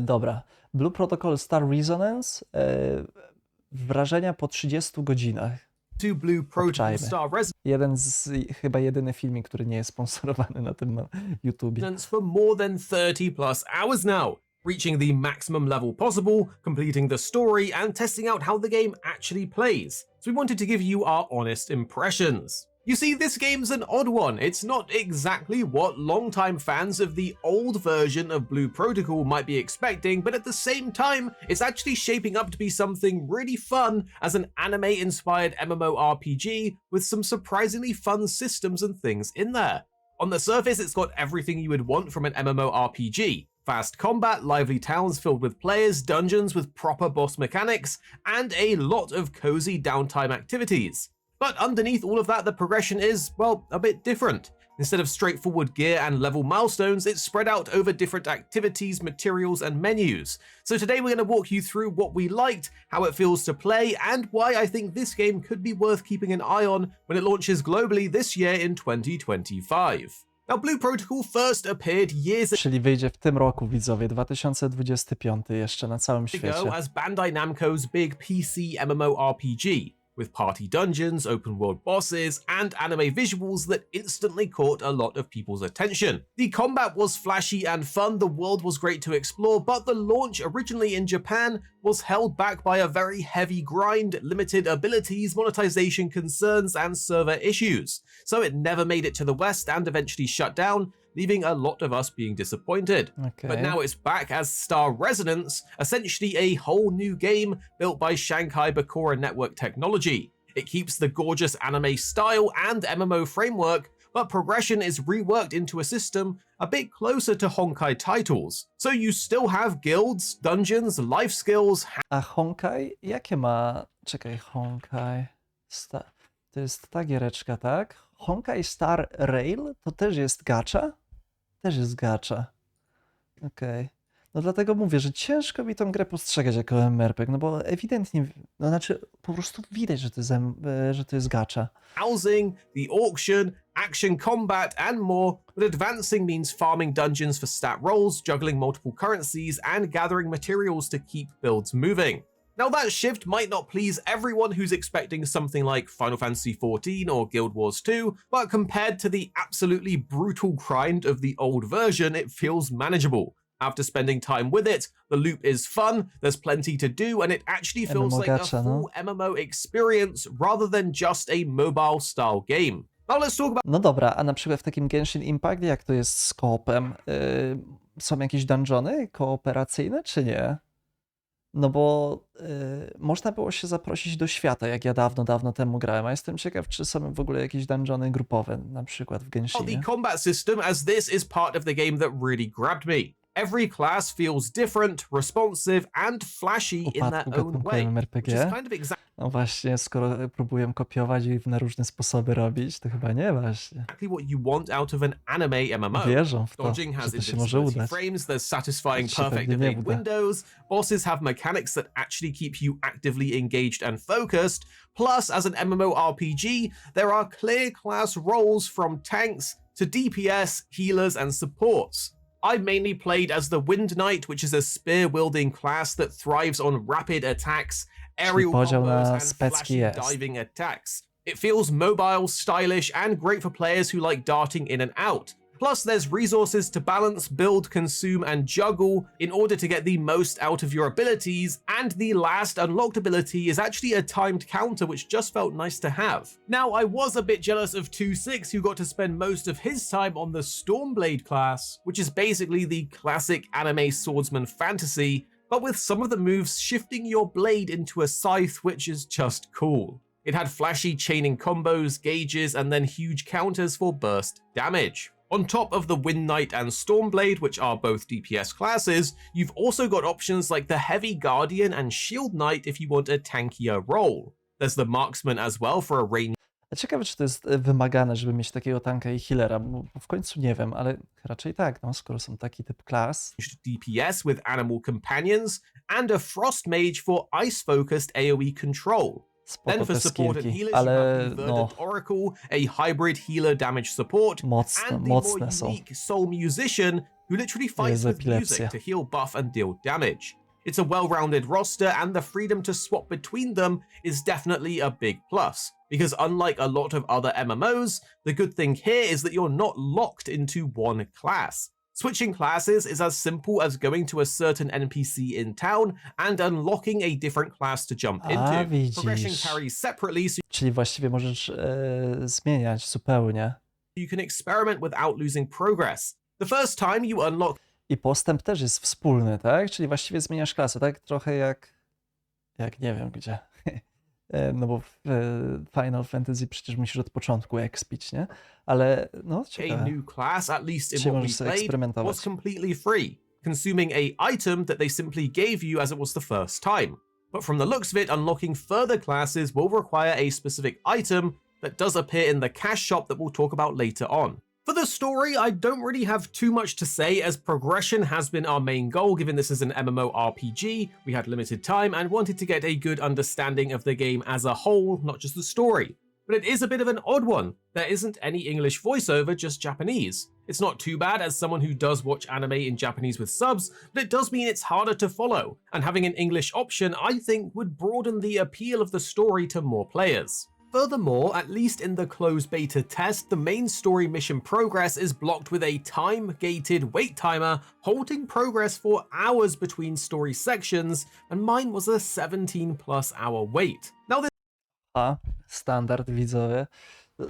Dobra. Blue Protocol Star Resonance. Wrażenia po 30 godzinach. To Blue Protocol Obczajmy. Star Chyba jedyny filmik, który nie jest sponsorowany na tym YouTubie. Resonance for more than 30 plus hours now, reaching the maximum level possible, completing the story, and testing out how the game actually plays. So we wanted to give you our honest impressions. You see, this game's an odd one. It's not exactly what longtime fans of the old version of Blue Protocol might be expecting, but at the same time, it's actually shaping up to be something really fun as an anime-inspired MMORPG with some surprisingly fun systems and things in there. On the surface, it's got everything you would want from an MMORPG. Fast combat, lively towns filled with players, dungeons with proper boss mechanics, and a lot of cozy downtime activities. But underneath all of that, the progression is, well, a bit different. Instead of straightforward gear and level milestones, it's spread out over different activities, materials, and menus. So today we're going to walk you through what we liked, how it feels to play, and why I think this game could be worth keeping an eye on when it launches globally this year in 2025. Now, Blue Protocol first appeared years Czyli wyjdzie w tym roku, widzowie, 2025 jeszcze na całym ago świecie. as Bandai Namco's big PC MMORPG, with party dungeons, open world bosses, and anime visuals that instantly caught a lot of people's attention. The combat was flashy and fun, the world was great to explore, but the launch originally in Japan was held back by a very heavy grind, limited abilities, monetization concerns, and server issues. So it never made it to the West and eventually shut down, leaving a lot of us being disappointed. Okay. But now it's back as Star Resonance, essentially a whole new game built by Shanghai Bakura Network technology. It keeps the gorgeous anime style and MMO framework, but progression is reworked into a system a bit closer to Honkai titles. So you still have guilds, dungeons, life skills. A Honkai? Jakie ma... Czekaj, Honkai... To jest ta giereczka, tak? Honkai Star Rail to też jest gacha? Też jest gacha. Okej. No dlatego mówię, że ciężko mi tą grę postrzegać jako MMORPG, no bo ewidentnie, no znaczy po prostu widać, że to jest gacha. Housing, the auction, action combat, and more, but advancing means farming dungeons for stat rolls, juggling multiple currencies, and gathering materials to keep builds moving. Now that shift might not please everyone who's expecting something like Final Fantasy XIV or Guild Wars 2, but compared to the absolutely brutal grind of the old version, it feels manageable. After spending time with it, the loop is fun, there's plenty to do, and it actually feels like a full MMO experience rather than just a mobile-style game. Now let's talk about... No dobra, a na przykład w takim Genshin Impact, jak to jest z koopem? Są jakieś dungeony kooperacyjne, czy nie? No bo można było się zaprosić do świata, jak ja dawno temu grałem, a jestem ciekaw, czy są w ogóle jakieś dungeony grupowe, na przykład w Genshinie. The combat system, as this is part of the game that really grabbed me. Every class feels different, responsive, and flashy in their own way. MMORPG? No właśnie, skoro próbuję kopiować i na różne sposoby robić, to chyba nie właśnie. Exactly what you want out of an anime MMO. Wierzą w to, Dodging has że to się może udać. frames, there's satisfying To się perfect pewnie nie evade uda. windows, bosses have mechanics that actually keep you actively engaged and focused, plus as an MMORPG, there are clear class roles from tanks to DPS, healers, and supports. I've mainly played as the Wind Knight, which is a spear-wielding class that thrives on rapid attacks, aerial combos, and flashy diving attacks. It feels mobile, stylish, and great for players who like darting in and out. Plus, there's resources to balance, build, consume, and juggle in order to get the most out of your abilities, and the last unlocked ability is actually a timed counter, which just felt nice to have. Now, I was a bit jealous of 2-6, who got to spend most of his time on the Stormblade class, which is basically the classic anime swordsman fantasy, but with some of the moves shifting your blade into a scythe, which is just cool. It had flashy chaining combos, gauges, and then huge counters for burst damage. On top of the Wind Knight and Stormblade, which are both DPS classes, you've also got options like the Heavy Guardian and Shield Knight if you want a tankier role. There's the Marksman as well for a range. Ciekawe, czy to jest wymagane, żeby mieć takiego tanka i healera, bo w końcu nie wiem, ale raczej tak, no, skoro są taki typ klas. DPS with Animal Companions, and a Frost Mage for ice-focused AoE control. Spoko, Then for te support and skillki, healers, ale you have the no, Verdant Oracle, a hybrid healer damage support, and the more mocne są. unique Soul Musician, who literally fights with music to heal, buff, and deal damage. It's a well-rounded roster, and the freedom to swap between them is definitely a big plus, because unlike a lot of other MMOs, the good thing here is that you're not locked into one class. Switching classes is as simple as going to a certain NPC in town and unlocking a different class to jump into. Progression carries separately, so czyli właściwie możesz zmieniać zupełnie. you can experiment without losing progress. The first time you unlock I postęp też jest wspólny, tak? Czyli właściwie zmieniasz klasę, tak? Trochę jak nie wiem gdzie. No bo w Final Fantasy przecież musisz od początku expić, nie? Ale no a ciekawe. new class, at least in Czyli what możesz we sobie played, eksperymentować. was completely free, consuming a item that they simply gave you as it was the first time. But from the looks of it, unlocking further classes will require a specific item that does appear in the cash shop that we'll talk about later on. For the story, I don't really have too much to say, as progression has been our main goal, given this is an MMORPG. We had limited time and wanted to get a good understanding of the game as a whole, not just the story. But it is a bit of an odd one. There isn't any English voiceover, just Japanese. It's not too bad as someone who does watch anime in Japanese with subs, but it does mean it's harder to follow, and having an English option I think would broaden the appeal of the story to more players. Furthermore, at least in the closed beta test, the main story mission progress is blocked with a time-gated wait timer, halting progress for hours between story sections, and mine was a 17+ hour wait. Now this Standard, widzowie.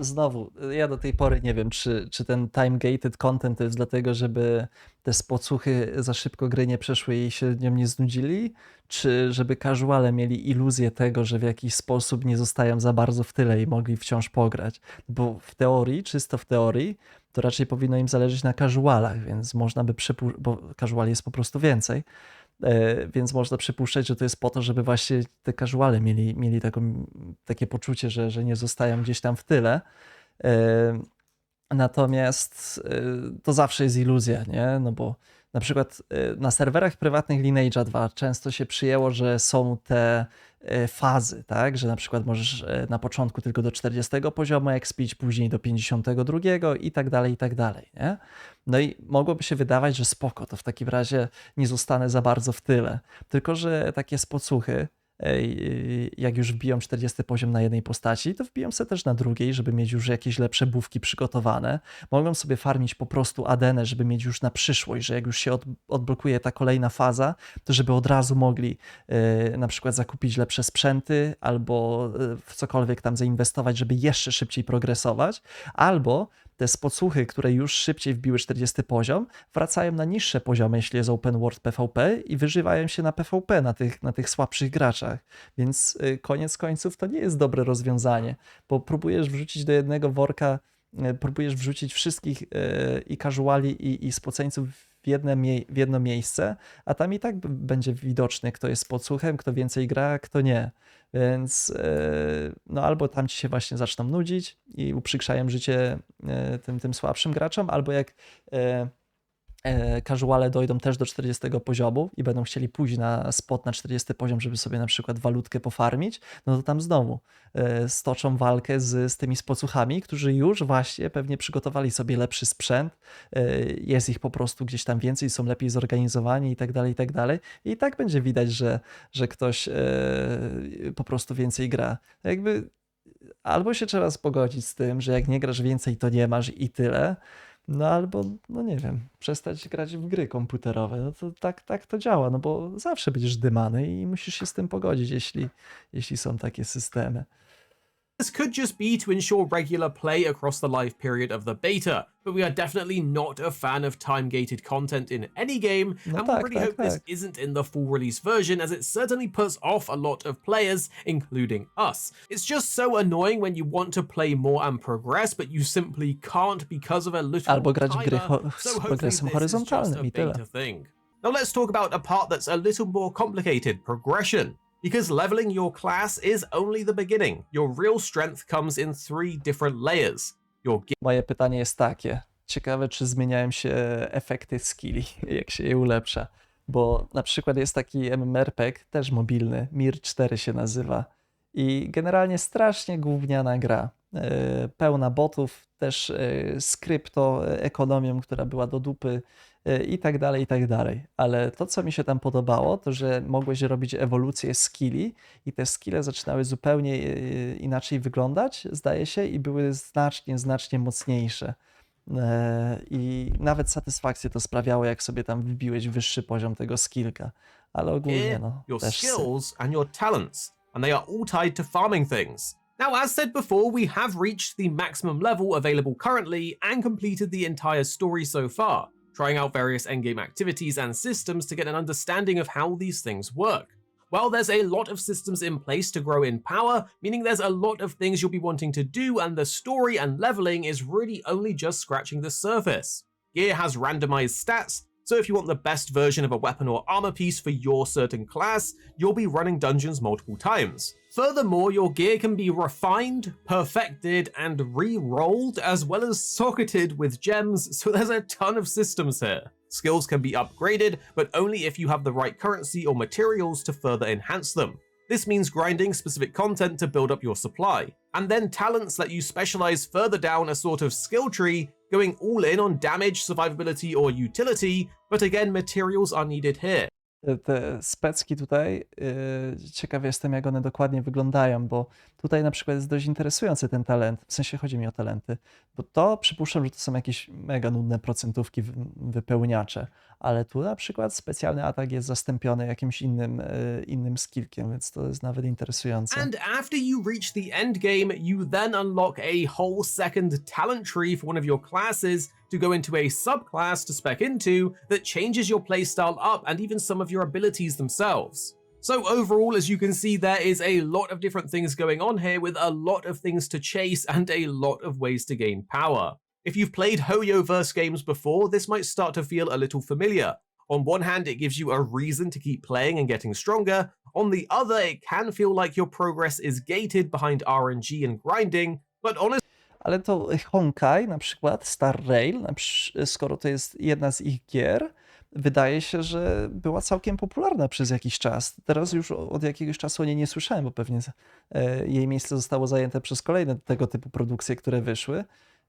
Znowu, ja do tej pory nie wiem, czy ten time-gated content to jest dlatego, żeby te spocuchy za szybko gry nie przeszły i się nią nie znudzili, czy żeby casuale mieli iluzję tego, że w jakiś sposób nie zostają za bardzo w tyle i mogli wciąż pograć. Bo w teorii, czysto w teorii, to raczej powinno im zależeć na casualach, więc można by bo casuali jest po prostu więcej. Więc można przypuszczać, że to jest po to, żeby właśnie te casuale mieli takie poczucie, że nie zostają gdzieś tam w tyle. Natomiast to zawsze jest iluzja, nie? No bo na przykład na serwerach prywatnych Lineage'a 2 często się przyjęło, że są te fazy, tak? Że na przykład możesz na początku tylko do 40 poziomu expić, później do 52 i tak dalej, nie? No i mogłoby się wydawać, że spoko, to w takim razie nie zostanę za bardzo w tyle. Tylko że takie spocuchy, jak już wbiją 40 poziom na jednej postaci, to wbiją sobie też na drugiej, żeby mieć już jakieś lepsze buffki przygotowane. Mogą sobie farmić po prostu adenę, żeby mieć już na przyszłość, że jak już się odblokuje ta kolejna faza, to żeby od razu mogli na przykład zakupić lepsze sprzęty albo w cokolwiek tam zainwestować, żeby jeszcze szybciej progresować, albo te spocuchy, które już szybciej wbiły 40 poziom, wracają na niższe poziomy, jeśli jest open world PvP i wyżywają się na PvP, na tych słabszych graczach. Więc koniec końców to nie jest dobre rozwiązanie, bo próbujesz wrzucić do jednego worka, próbujesz wrzucić wszystkich i casuali i spoceńców w jedno miejsce, a tam i tak będzie widoczny, kto jest spocuchem, kto więcej gra, a kto nie. Więc no albo tam ci się właśnie zaczną nudzić i uprzykrzają życie tym słabszym graczom, albo jak casuale dojdą też do 40 poziomu i będą chcieli pójść na spot na 40 poziom, żeby sobie na przykład walutkę pofarmić, no to tam znowu stoczą walkę z tymi spocuchami, którzy już właśnie pewnie przygotowali sobie lepszy sprzęt, jest ich po prostu gdzieś tam więcej, są lepiej zorganizowani i tak dalej, i tak dalej. I tak będzie widać, że ktoś po prostu więcej gra. Jakby albo się trzeba pogodzić z tym, że jak nie grasz więcej, to nie masz i tyle, no albo, no nie wiem, przestać grać w gry komputerowe. No to tak to działa, no bo zawsze będziesz dymany i musisz się z tym pogodzić, jeśli są takie systemy. This could just be to ensure regular play across the life period of the beta, but we are definitely not a fan of time-gated content in any game, and we really hope this isn't in the full release version, as it certainly puts off a lot of players, including us. It's just so annoying when you want to play more and progress, but you simply can't because of a little Albo grać w gry so z hopefully progresem this is just horyzontalnym a i tyle. beta thing. Now let's talk about a part that's a little more complicated, progression. Because leveling your class is only the beginning. Your real strength comes in 3 different layers. Moje pytanie jest takie. Ciekawe, czy zmieniają się efekty skilli, jak się je ulepsza. Bo na przykład jest taki MMORPG, też mobilny, MIR4 się nazywa. I generalnie strasznie gówniana gra. Pełna botów, też z kryptoekonomią, która była do dupy. i tak dalej, i tak dalej. Ale to, co mi się tam podobało, to że mogłeś robić ewolucję skilli i te skille zaczynały zupełnie inaczej wyglądać, zdaje się, i były znacznie mocniejsze. I nawet satysfakcję to sprawiało, jak sobie tam wbiłeś wyższy poziom tego skillka. Ale ogólnie, Gear, no, your też syf. skills, and your talents, and they are all tied to farming things. Now, as said before, we have reached the maximum level available currently and completed the entire story so far, trying out various endgame activities and systems to get an understanding of how these things work. Well, there's a lot of systems in place to grow in power, meaning there's a lot of things you'll be wanting to do, and the story and leveling is really only just scratching the surface. Gear has randomized stats, so if you want the best version of a weapon or armor piece for your certain class, you'll be running dungeons multiple times. Furthermore, your gear can be refined, perfected, and re-rolled, as well as socketed with gems, so there's a ton of systems here. Skills can be upgraded, but only if you have the right currency or materials to further enhance them. This means grinding specific content to build up your supply. And then talents let you specialize further down a sort of skill tree, going all in on damage, survivability, or utility, but again, materials are needed here. Te specki tutaj, ciekaw jestem, jak one dokładnie wyglądają, bo tutaj na przykład jest dość interesujący ten talent, w sensie chodzi mi o talenty, bo to przypuszczam, że to są jakieś mega nudne procentówki wypełniacze, ale tu na przykład specjalny atak jest zastąpiony jakimś innym skillkiem, więc to jest nawet interesujące. And after you reach the end game, you then unlock a whole second talent tree for one of your classes to go into a subclass to spec into that changes your playstyle up and even some of your abilities themselves. So overall, as you can see, there is a lot of different things going on here with a lot of things to chase and a lot of ways to gain power. If you've played Hoyo-verse games before, this might start to feel a little familiar. On one hand, it gives you a reason to keep playing and getting stronger. On the other, it can feel like your progress is gated behind RNG and grinding, but honestly, Ale to Honkai, na przykład Star Rail, skoro to jest jedna z ich gier, wydaje się, że była całkiem popularna przez jakiś czas. Teraz już od jakiegoś czasu o niej nie słyszałem, bo pewnie jej miejsce zostało zajęte przez kolejne tego typu produkcje, które wyszły,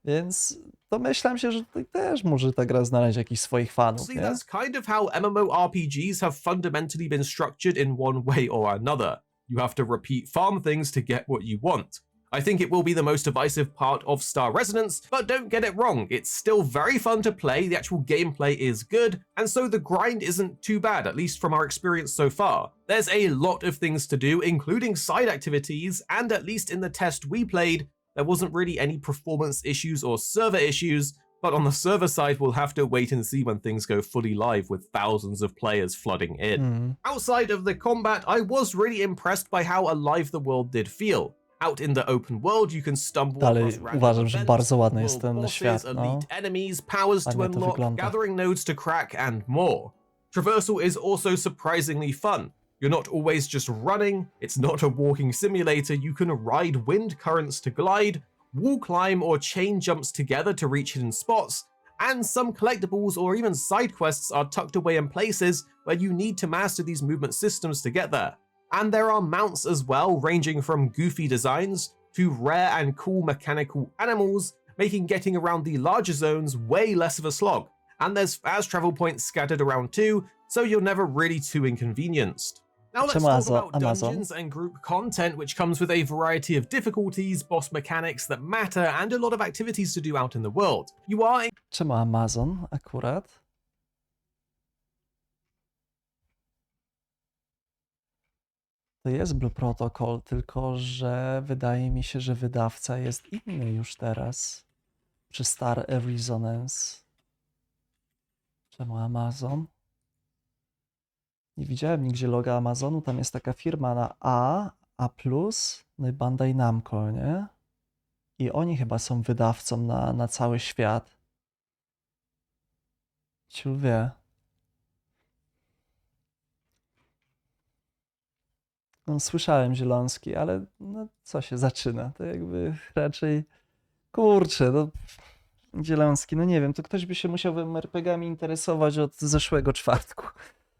więc domyślam się, że tutaj też może ta gra znaleźć jakichś swoich fanów, nie? that's kind of how MMORPGs have fundamentally been structured in one way or another. You have to repeat farm things to get what you want. I think it will be the most divisive part of Star Resonance, but don't get it wrong, it's still very fun to play, the actual gameplay is good, and so the grind isn't too bad, at least from our experience so far. There's a lot of things to do, including side activities, and at least in the test we played, there wasn't really any performance issues or server issues, but on the server side, we'll have to wait and see when things go fully live with thousands of players flooding in. Outside of the combat, I was really impressed by how alive the world did feel. Out in the open world, you can stumble Dalej across random uważam, że events, bardzo ładny jest world ten bosses, świat, no. elite enemies, powers to Ładnie to unlock, wygląda. gathering nodes to crack, and more. Traversal is also surprisingly fun. You're not always just running, it's not a walking simulator, you can ride wind currents to glide, wall climb or chain jumps together to reach hidden spots, and some collectibles or even side quests are tucked away in places where you need to master these movement systems to get there. And there are mounts as well, ranging from goofy designs to rare and cool mechanical animals, making getting around the larger zones way less of a slog. And there's fast travel points scattered around too, so you're never really too inconvenienced. Now let's talk about dungeons and group content, which comes with a variety of difficulties, boss mechanics that matter, and a lot of activities to do out in the world. You are Czemu Amazon akurat? To jest Blue Protocol, tylko że wydaje mi się, że wydawca jest inny już teraz. Przy Star Resonance. Czemu Amazon? Nie widziałem nigdzie loga Amazonu, tam jest taka firma na A+, no i Bandai Namco, nie? I oni chyba są wydawcą na cały świat. Ciul wie. No, słyszałem Zielonski, ale no, co się zaczyna? To jakby raczej... Kurczę, no... Zielonski, no nie wiem, to ktoś by się musiał MMORPG-ami interesować od zeszłego czwartku.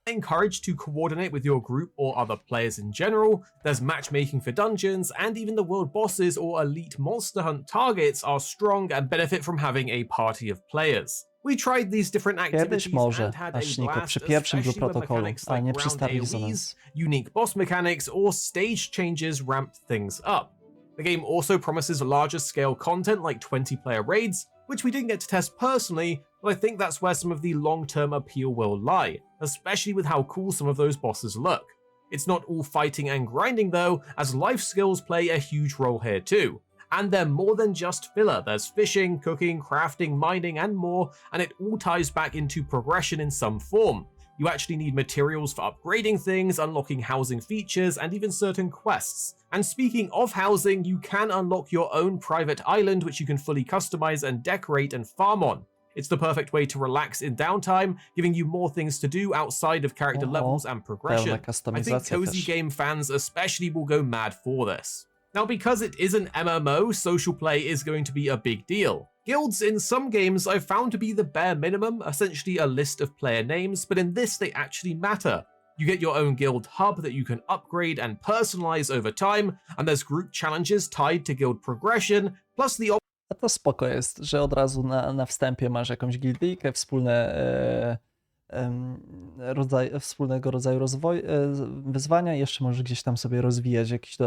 encouraged to coordinate with your group or other players in general. There's matchmaking for dungeons, and even the world bosses or elite monster hunt targets are strong and benefit from having a party of players. We tried these different Kiedyś activities może, and had a Aszniko, blast, przy pierwszym especially when protokolu, mechanics a like nie przy ground Star AoEs, Resonance. unique boss mechanics, or stage changes ramped things up. The game also promises larger scale content like 20-player raids, which we didn't get to test personally, but I think that's where some of the long-term appeal will lie, especially with how cool some of those bosses look. It's not all fighting and grinding though, as life skills play a huge role here too. And they're more than just filler. There's fishing, cooking, crafting, mining, and more, and it all ties back into progression in some form. You actually need materials for upgrading things, unlocking housing features, and even certain quests. And speaking of housing, you can unlock your own private island, which you can fully customize and decorate and farm on. It's the perfect way to relax in downtime, giving you more things to do outside of character levels and progression. Pełna I think kustomizacja cozy też. game fans especially will go mad for this. Now, because it is an MMO, social play is going to be a big deal. Guilds in some games I've found to be the bare minimum, essentially a list of player names, but in this they actually matter. You get your own guild hub that you can upgrade and personalize over time, and there's group challenges tied to guild progression, plus the A to spoko jest, że od razu na wstępie masz jakąś gildyjkę, wspólnego rodzaju wyzwania i jeszcze możesz gdzieś tam sobie rozwijać jakiś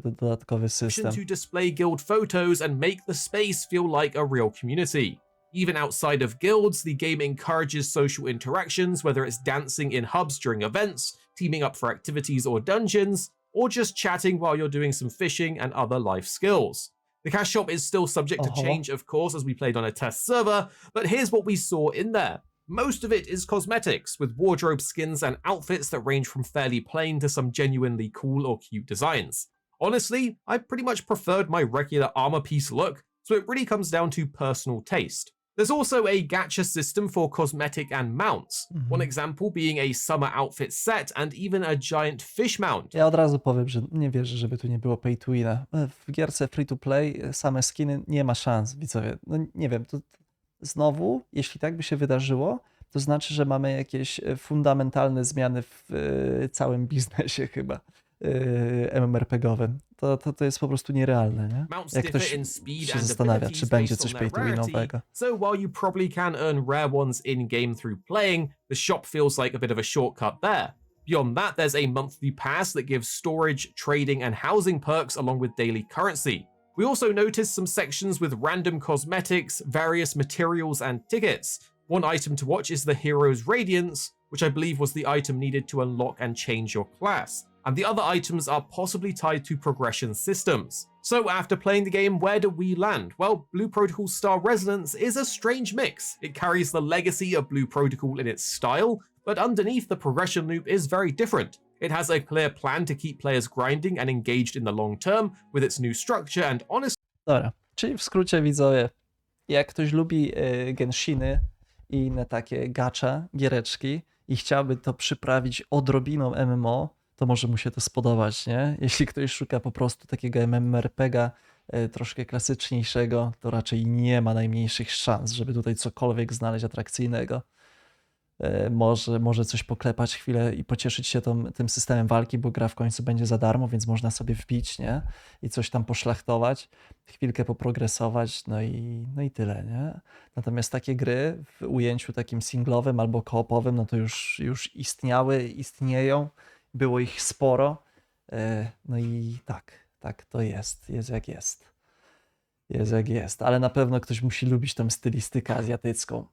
dodatkowy system. to display guild photos and make the space feel like a real community. Even outside of guilds, the game encourages social interactions, whether it's dancing in hubs during events, teaming up for activities or dungeons, or just chatting while you're doing some fishing and other life skills. The cash shop is still subject to change, of course, as we played on a test server, but here's what we saw in there. Most of it is cosmetics, with wardrobe skins and outfits that range from fairly plain to some genuinely cool or cute designs. Honestly, I pretty much preferred my regular armor piece look, so it really comes down to personal taste. There's also a gacha system for cosmetic and mounts, one example being a summer outfit set and even a giant fish mount. Ja od razu powiem, że nie wierzę, żeby tu nie było pay to wina. W gierce free to play same skiny nie ma szans, widzowie. No nie wiem, to znowu, jeśli tak by się wydarzyło, to znaczy, że mamy jakieś fundamentalne zmiany w całym biznesie chyba MMORPG-owym. To jest po prostu nierealne, nie? Jak ktoś się zastanawia, czy będzie coś pay to winowego. So while you probably can earn rare ones in-game through playing, the shop feels like a bit of a shortcut there. Beyond that, there's a monthly pass that gives storage, trading, and housing perks along with daily currency. We also noticed some sections with random cosmetics, various materials, and tickets. One item to watch is the Hero's Radiance, which I believe was the item needed to unlock and change your class. And the other items are possibly tied to progression systems. So after playing the game, where do we land? Well, Blue Protocol Star Resonance is a strange mix. It carries the legacy of Blue Protocol in its style, but underneath the progression loop is very different. It has a clear plan to keep players grinding and engaged in the long term with its new structure and honestly. Dobra, czyli w skrócie widzowie, jak ktoś lubi Genshiny i inne takie gacha, giereczki i chciałby to przyprawić odrobiną MMO, to może mu się to spodobać, nie? Jeśli ktoś szuka po prostu takiego MMORPG troszkę klasyczniejszego, to raczej nie ma najmniejszych szans, żeby tutaj cokolwiek znaleźć atrakcyjnego. Może coś poklepać chwilę i pocieszyć się tym systemem walki, bo gra w końcu będzie za darmo, więc można sobie wbić, nie? I coś tam poszlachtować, chwilkę poprogresować, no i tyle, nie? Natomiast takie gry w ujęciu takim singlowym albo koopowym, no to już istnieją, było ich sporo, no i tak to jest jak jest. Jest jak jest, ale na pewno ktoś musi lubić tą stylistykę azjatycką.